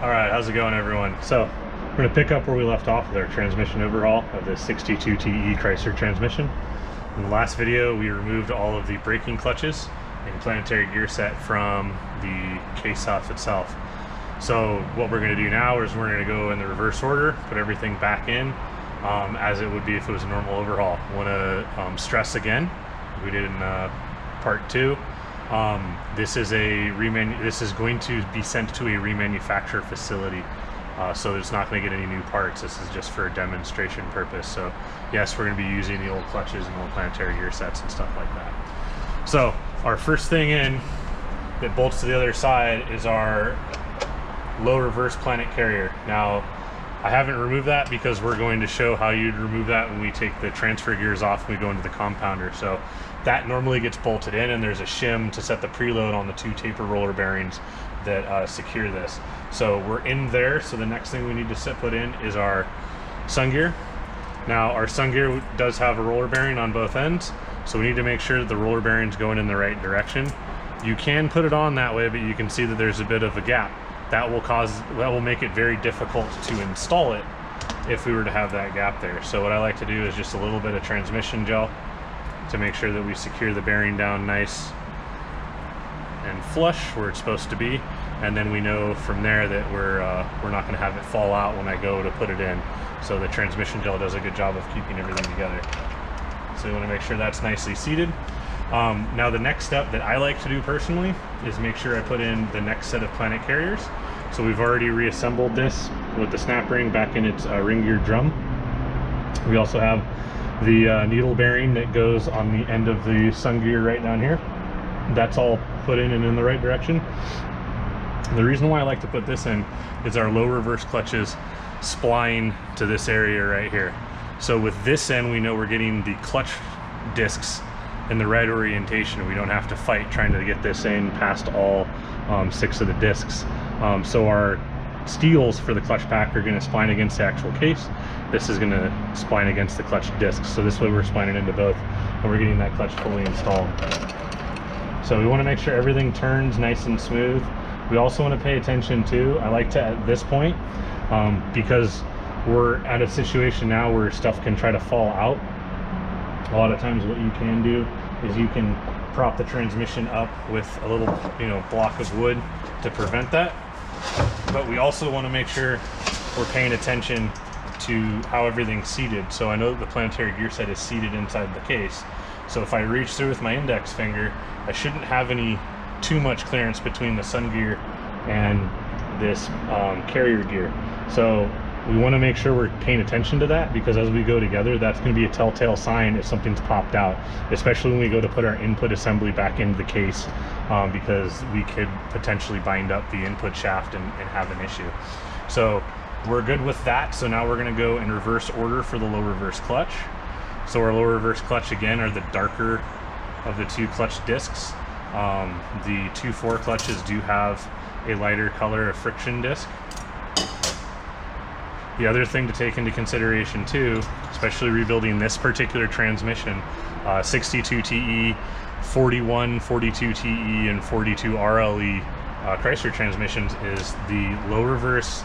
Alright, how's it going everyone? So, we're going to pick up where we left off with our transmission overhaul of the 62 TE Chrysler transmission. In the last video, we removed all of the braking clutches and planetary gear set from the case house itself. So what we're going to do now is we're going to go in the reverse order, put everything back in as it would be if it was a normal overhaul. I want to stress again, we did in part 2, this is going to be sent to a remanufacture facility, so it's not going to get any new parts. This is just for a demonstration purpose. So yes, we're going to be using the old clutches and old planetary gear sets and stuff like that. So our first thing in that bolts to the other side is our low reverse planet carrier. Now I haven't removed that because we're going to show how you'd remove that when we take the transfer gears off and we go into the compounder. So that normally gets bolted in, and there's a shim to set the preload on the 2 taper roller bearings that secure this. So we're in there. So the next thing we need to put in is our sun gear. Now our sun gear does have a roller bearing on both ends, so we need to make sure that the roller bearing's going in the right direction. You can put it on that way, but you can see that there's a bit of a gap. That will make it very difficult to install it if we were to have that gap there. So what I like to do is just a little bit of transmission gel to make sure that we secure the bearing down nice and flush where it's supposed to be, and then we know from there that we're not going to have it fall out when I go to put it in. So the transmission gel does a good job of keeping everything together. So you want to make sure that's nicely seated. Now the next step that I like to do personally is make sure I put in the next set of planet carriers. So we've already reassembled this with the snap ring back in its ring gear drum. We also have the needle bearing that goes on the end of the sun gear right down here. That's all put in and in the right direction. The reason why I like to put this in is our low reverse clutches spline to this area right here. So with this end, we know we're getting the clutch discs in the right orientation. We don't have to fight trying to get this in past all 6 of the discs. So our steels for the clutch pack are going to spline against the actual case. This is going to spline against the clutch discs. So this way we're splining into both, and we're getting that clutch fully installed. So we want to make sure everything turns nice and smooth. We also want to pay attention to, I like to at this point, because we're at a situation now where stuff can try to fall out. A lot of times what you can do is you can prop the transmission up with a little, block of wood to prevent that. But we also want to make sure we're paying attention to how everything's seated. So I know that the planetary gear set is seated inside the case. So if I reach through with my index finger, I shouldn't have too much clearance between the sun gear and this carrier gear. So we want to make sure we're paying attention to that, because as we go together, that's going to be a telltale sign if something's popped out, especially when we go to put our input assembly back into the case, because we could potentially bind up the input shaft and have an issue. So we're good with that. So now we're going to go in reverse order for the low reverse clutch. So our low reverse clutch again are the darker of the 2 clutch discs. The 2.4 clutches do have a lighter color of friction disc. The other thing to take into consideration too, especially rebuilding this particular transmission, 62 TE, 41, 42 TE, and 42 RLE Chrysler transmissions, is the low reverse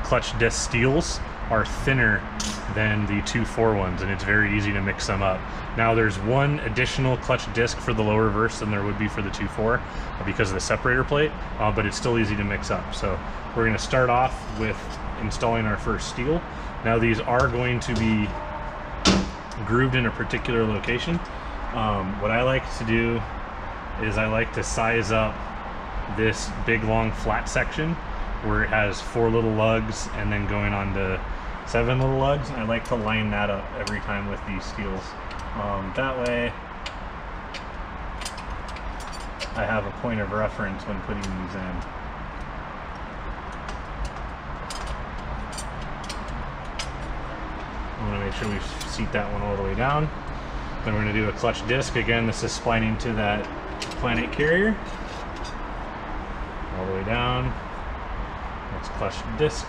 clutch disc steels are thinner than the 2.4 ones, and it's very easy to mix them up. Now there's one additional clutch disc for the low reverse than there would be for the 2.4 because of the separator plate, but it's still easy to mix up. So we're going to start off with installing our first steel. Now these are going to be grooved in a particular location. What I like to do is I like to size up this big long flat section where it has 4 little lugs and then going on to 7 little lugs. And I like to line that up every time with these steels. That way I have a point of reference when putting these in. I want to make sure we seat that one all the way down. Then we're going to do a clutch disc. Again, this is splining to that planet carrier. All the way down. That's clutch disc.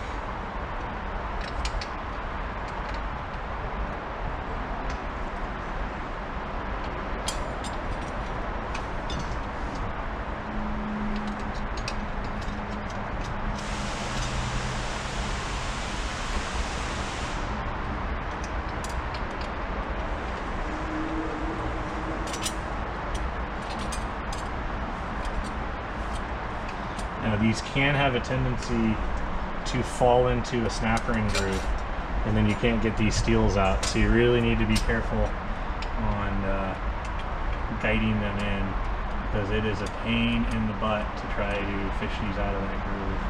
these can have a tendency to fall into a snap ring groove, and then you can't get these steels out. So you really need to be careful on guiding them in, because it is a pain in the butt to try to fish these out of that groove.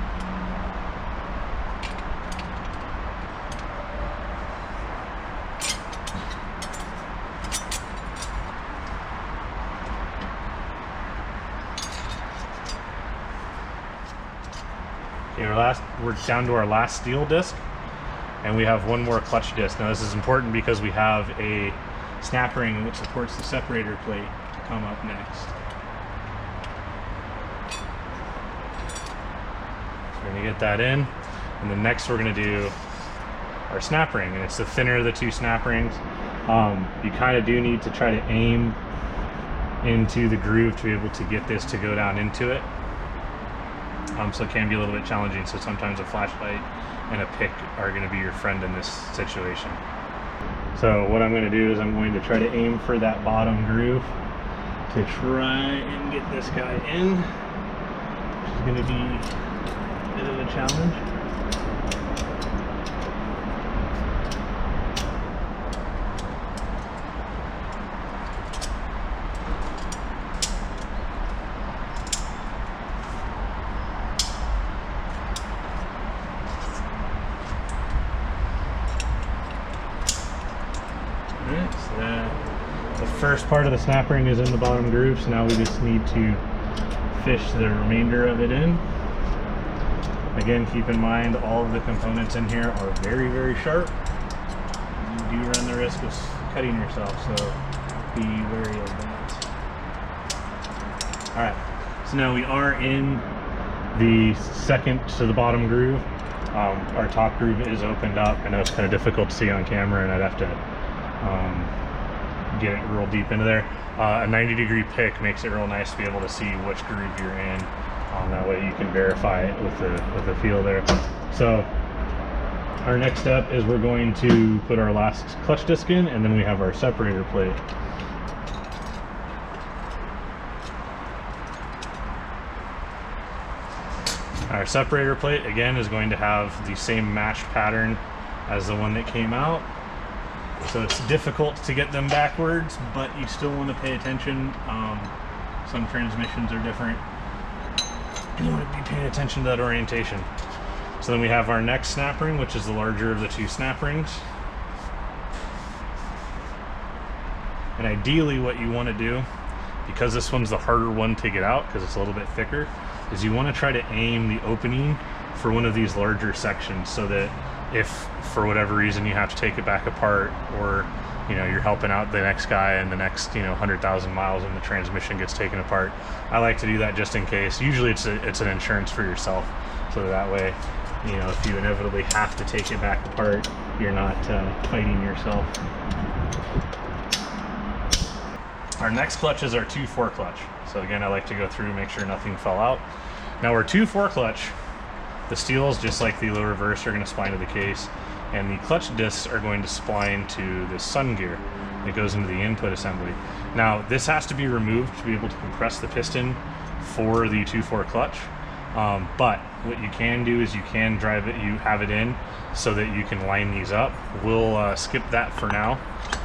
Okay, we're down to our last steel disc, and we have one more clutch disc. Now this is important because we have a snap ring which supports the separator plate to come up next. So we're going to get that in, and then next we're going to do our snap ring, and it's the thinner of the two snap rings. You kind of do need to try to aim into the groove to be able to get this to go down into it. So it can be a little bit challenging, so sometimes a flashlight and a pick are going to be your friend in this situation. So what I'm going to do is I'm going to try to aim for that bottom groove to try and get this guy in, which is going to be a bit of a challenge. The first part of the snap ring is in the bottom groove, so now we just need to fish the remainder of it in. Again, keep in mind all of the components in here are very, very sharp. You do run the risk of cutting yourself, so be wary of that. Alright, so now we are in the second to the bottom groove. Our top groove is opened up. I know it's kind of difficult to see on camera, and I'd have to get it real deep into there. A 90-degree pick makes it real nice to be able to see which groove you're in. That way you can verify it with the feel there. So our next step is we're going to put our last clutch disc in, and then we have our separator plate. Our separator plate again is going to have the same matched pattern as the one that came out. So it's difficult to get them backwards, but you still want to pay attention. Some transmissions are different. You want to be paying attention to that orientation. So then we have our next snap ring, which is the larger of the two snap rings. And ideally what you want to do, because this one's the harder one to get out because it's a little bit thicker, is you want to try to aim the opening for one of these larger sections, so that if for whatever reason you have to take it back apart, or you're helping out the next guy and the next 100,000 miles and the transmission gets taken apart, I like to do that just in case. Usually it's an insurance for yourself, so that way if you inevitably have to take it back apart, you're not fighting yourself. Our next clutch is our 2-4 clutch. So again, I like to go through, make sure nothing fell out. Now our 2-4 clutch, the steels, just like the low reverse, are going to spline to the case, and the clutch discs are going to spline to the sun gear that goes into the input assembly. Now this has to be removed to be able to compress the piston for the 2-4 clutch, but what you can do is you can drive it, you have it in so that you can line these up. We'll skip that for now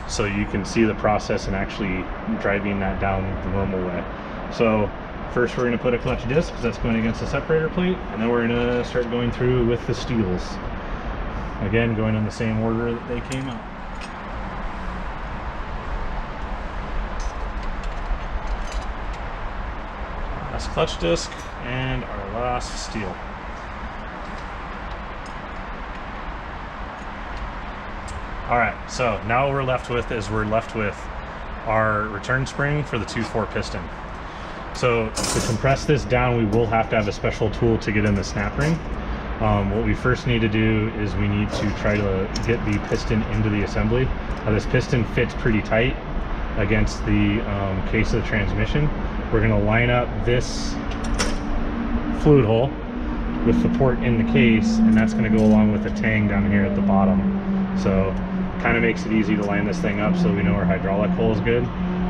so you can see the process and actually driving that down the normal way. So first we're going to put a clutch disc, because that's going against the separator plate, and then we're going to start going through with the steels. Again, going in the same order that they came out. Last clutch disc and our last steel. Alright, so now what we're left with our return spring for the 2-4 piston. So to compress this down, we will have to have a special tool to get in the snap ring. What we first need to do is we need to try to get the piston into the assembly. Now this piston fits pretty tight against the case of the transmission. We're going to line up this fluid hole with the port in the case, and that's going to go along with the tang down here at the bottom. So kind of makes it easy to line this thing up so we know our hydraulic hole is good.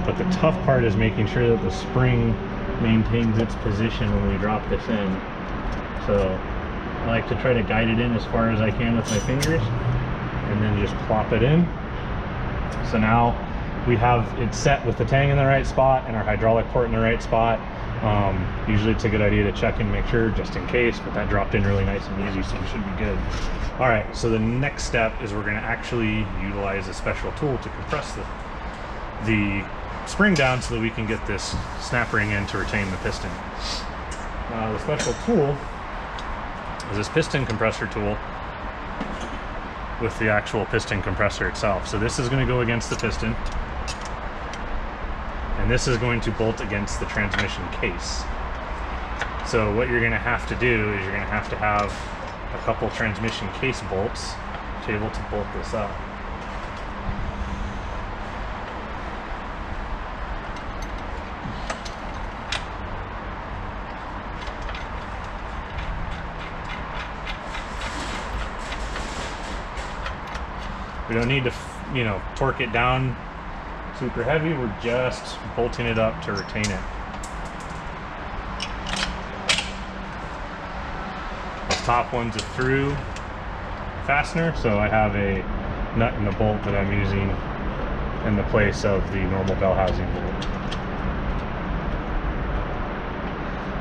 But the tough part is making sure that the spring maintains its position when we drop this in. So I like to try to guide it in as far as I can with my fingers, and then just plop it in. So now we have it set with the tang in the right spot and our hydraulic port in the right spot. Usually it's a good idea to check and make sure just in case, but that dropped in really nice and easy, so we should be good. All right, so the next step is we're going to actually utilize a special tool to compress the spring down so that we can get this snap ring in to retain the piston. The special tool is this piston compressor tool with the actual piston compressor itself. So this is going to go against the piston, and this is going to bolt against the transmission case. So what you're going to have to do is you're going to have a couple transmission case bolts to be able to bolt this up. We don't need to, you know, torque it down super heavy. We're just bolting it up to retain it. This top one's a through fastener, so I have a nut and a bolt that I'm using in the place of the normal bell housing bolt.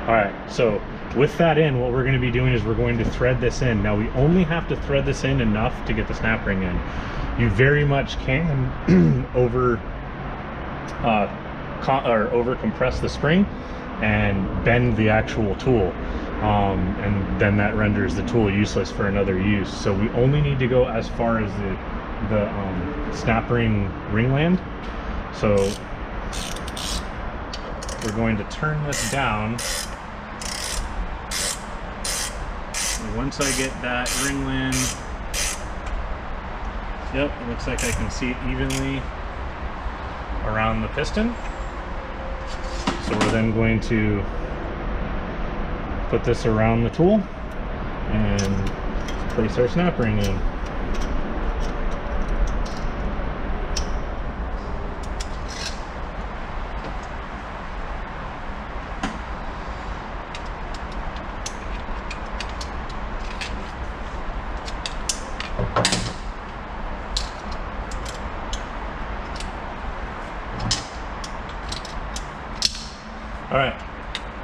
All right, so with that in, what we're going to be doing is we're going to thread this in. Now we only have to thread this in enough to get the snap ring in. You very much can over compress the spring and bend the actual tool, and then that renders the tool useless for another use. So we only need to go as far as the snap ring ringland. So we're going to turn this down. And once I get that ringland, yep, it looks like I can see it evenly around the piston. So we're then going to put this around the tool and place our snap ring in. All right,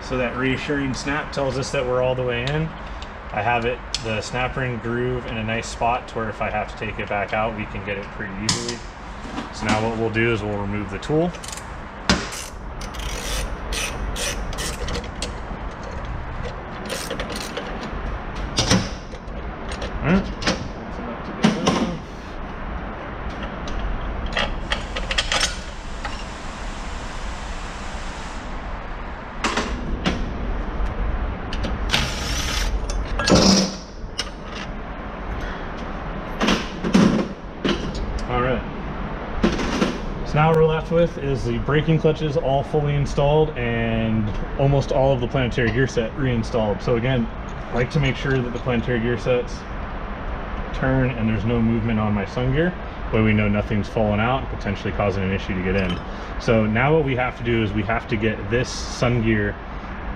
so that reassuring snap tells us that we're all the way in. I have the snap ring groove in a nice spot to where if I have to take it back out, we can get it pretty easily. So now what we'll do is we'll remove the tool. All right. Now what we're left with is the braking clutches all fully installed and almost all of the planetary gear set reinstalled. So again, I like to make sure that the planetary gear sets turn and there's no movement on my sun gear, where we know nothing's fallen out and potentially causing an issue to get in. So now what we have to do is we have to get this sun gear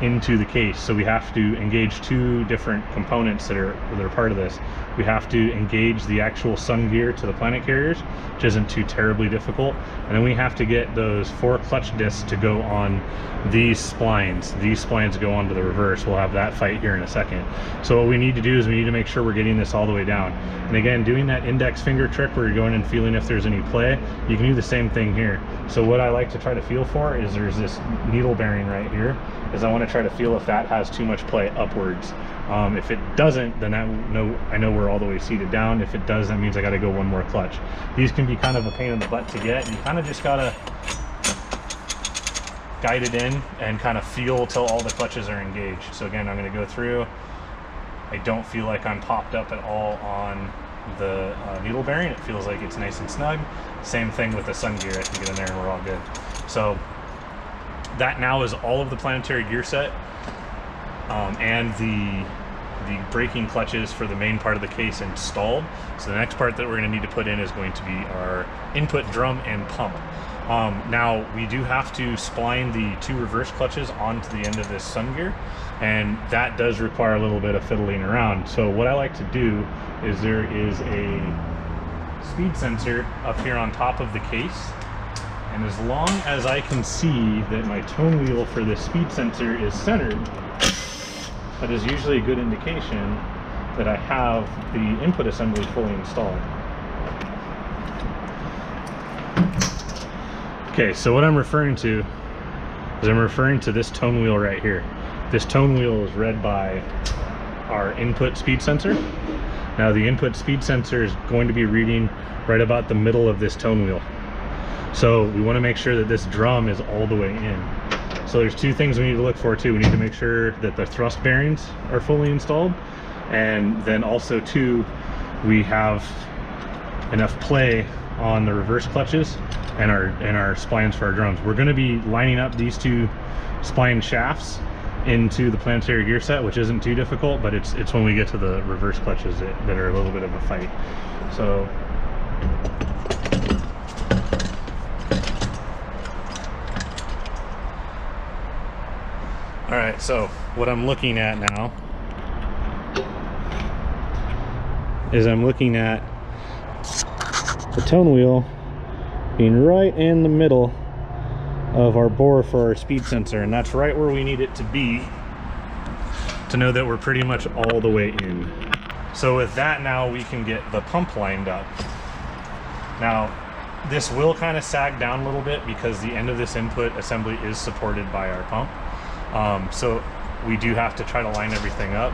into the case. So we have to engage two different components that are part of this. We have to engage the actual sun gear to the planet carriers, which isn't too terribly difficult, and then we have to get those 4 clutch discs to go on these splines. These splines go onto the reverse. We'll have that fight here in a second. So what we need to do is we need to make sure we're getting this all the way down. And again, doing that index finger trick where you're going and feeling if there's any play, you can do the same thing here. So what I like to try to feel for is there's this needle bearing right here, is I want to try to feel if that has too much play upwards. If it doesn't, then I know we're all the way seated down. If it does, that means I got to go one more clutch. These can be kind of a pain in the butt to get. You kind of just gotta guide it in and kind of feel till all the clutches are engaged. So again, I'm going to go through. I don't feel like I'm popped up at all on the needle bearing. It feels like it's nice and snug. Same thing with the sun gear. I can get in there and we're all good. So that now is all of the planetary gear set and the the braking clutches for the main part of the case installed. So the next part that we're going to need to put in is going to be our input drum and pump. Now we do have to spline the 2 reverse clutches onto the end of this sun gear, and that does require a little bit of fiddling around. So what I like to do is there is a speed sensor up here on top of the case, and as long as I can see that my tone wheel for this speed sensor is centered, that is usually a good indication that I have the input assembly fully installed. Okay, so what I'm referring to is I'm referring to this tone wheel right here. This tone wheel is read by our input speed sensor. Now the input speed sensor is going to be reading right about the middle of this tone wheel. So we want to make sure that this drum is all the way in. So there's 2 things we need to look for too. We need to make sure that the thrust bearings are fully installed, and then also too, we have enough play on the reverse clutches and our splines for our drums. We're going to be lining up these 2 spline shafts into the planetary gear set, which isn't too difficult, but it's when we get to the reverse clutches that are a little bit of a fight. So all right, so what I'm looking at now is I'm looking at the tone wheel being right in the middle of our bore for our speed sensor, and that's right where we need it to be to know that we're pretty much all the way in. So with that, now we can get the pump lined up. Now this will kind of sag down a little bit because the end of this input assembly is supported by our pump. So we do have to try to line everything up.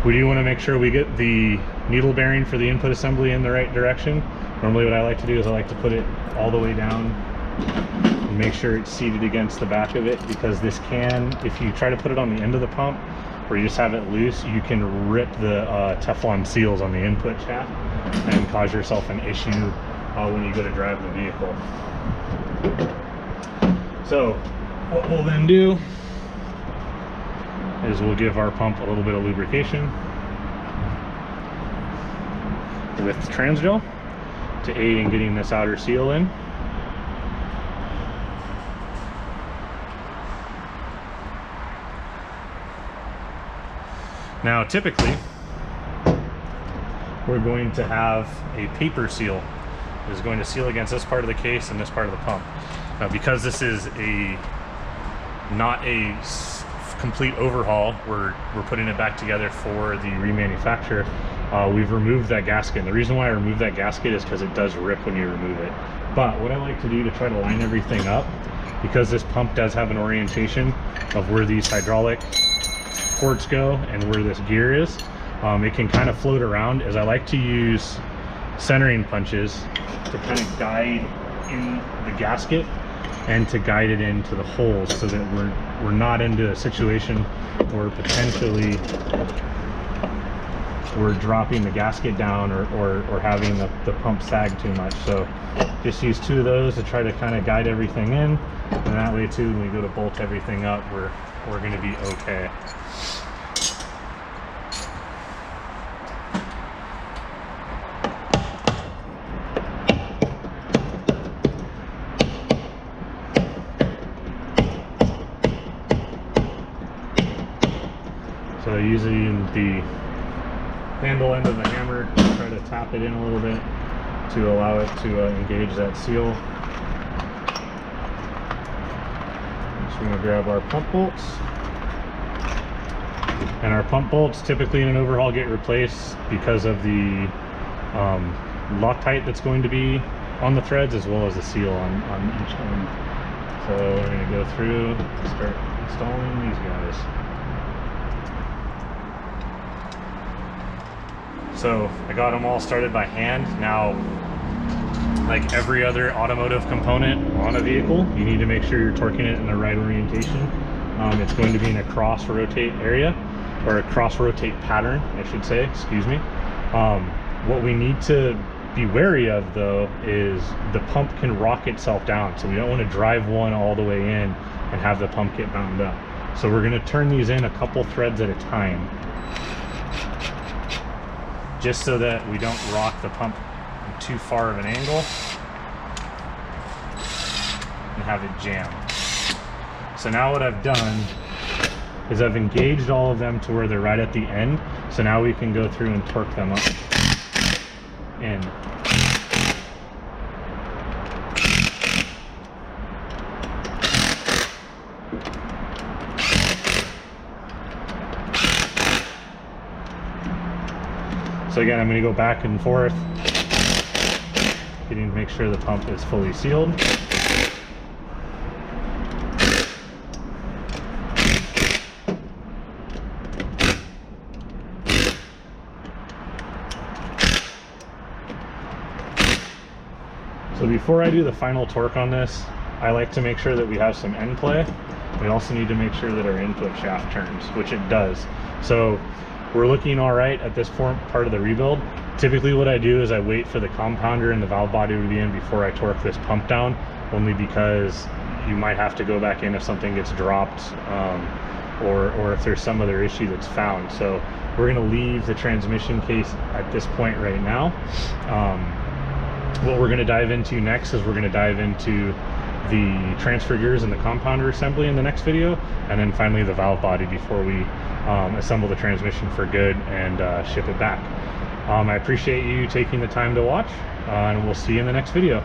We do want to make sure we get the needle bearing for the input assembly in the right direction. Normally what I like to do is I like to put it all the way down and make sure it's seated against the back of it, because this can, if you try to put it on the end of the pump or you just have it loose, you can rip the Teflon seals on the input shaft and cause yourself an issue when you go to drive the vehicle. So what we'll then do is we'll give our pump a little bit of lubrication with Transgel to aid in getting this outer seal in. Now typically we're going to have a paper seal that is going to seal against this part of the case and this part of the pump. Now because this is not a complete overhaul, we're putting it back together for the remanufacture. We've removed that gasket, and the reason why I removed that gasket is because it does rip when you remove it. But what I like to do to try to line everything up, because this pump does have an orientation of where these hydraulic ports go and where this gear is, it can kind of float around, as I like to use centering punches to kind of guide in the gasket and to guide it into the holes, so that we're not into a situation where potentially we're dropping the gasket down or having the pump sag too much. So just use 2 of those to try to kind of guide everything in, and that way too, when we go to bolt everything up, we're going to be okay. So using the handle end of the hammer, try to tap it in a little bit to allow it to engage that seal. So we're going to grab our pump bolts. And our pump bolts typically in an overhaul get replaced because of the Loctite that's going to be on the threads, as well as the seal on each end. So we're going to go through and start installing these guys. So I got them all started by hand. Now, like every other automotive component on a vehicle, you need to make sure you're torquing it in the right orientation. It's going to be in a cross rotate area, or a cross rotate pattern, I should say, excuse me. What we need to be wary of though is the pump can rock itself down, so we don't want to drive one all the way in and have the pump get bound up. So we're going to turn these in a couple threads at a time. just so that we don't rock the pump in too far of an angle and have it jam. So now what I've done is I've engaged all of them to where they're right at the end. So now we can go through and torque them up in. So again, I'm going to go back and forth, getting to make sure the pump is fully sealed. So before I do the final torque on this, I like to make sure that we have some end play. We also need to make sure that our input shaft turns, which it does. So we're looking all right at this part of the rebuild. Typically what I do is I wait for the compounder and the valve body to be in before I torque this pump down, only because you might have to go back in if something gets dropped, or if there's some other issue that's found. So we're going to leave the transmission case at this point right now. What we're going to dive into next is we're going to dive into the transfer gears and the compounder assembly in the next video, and then finally the valve body before we assemble the transmission for good and ship it back. I appreciate you taking the time to watch, and we'll see you in the next video.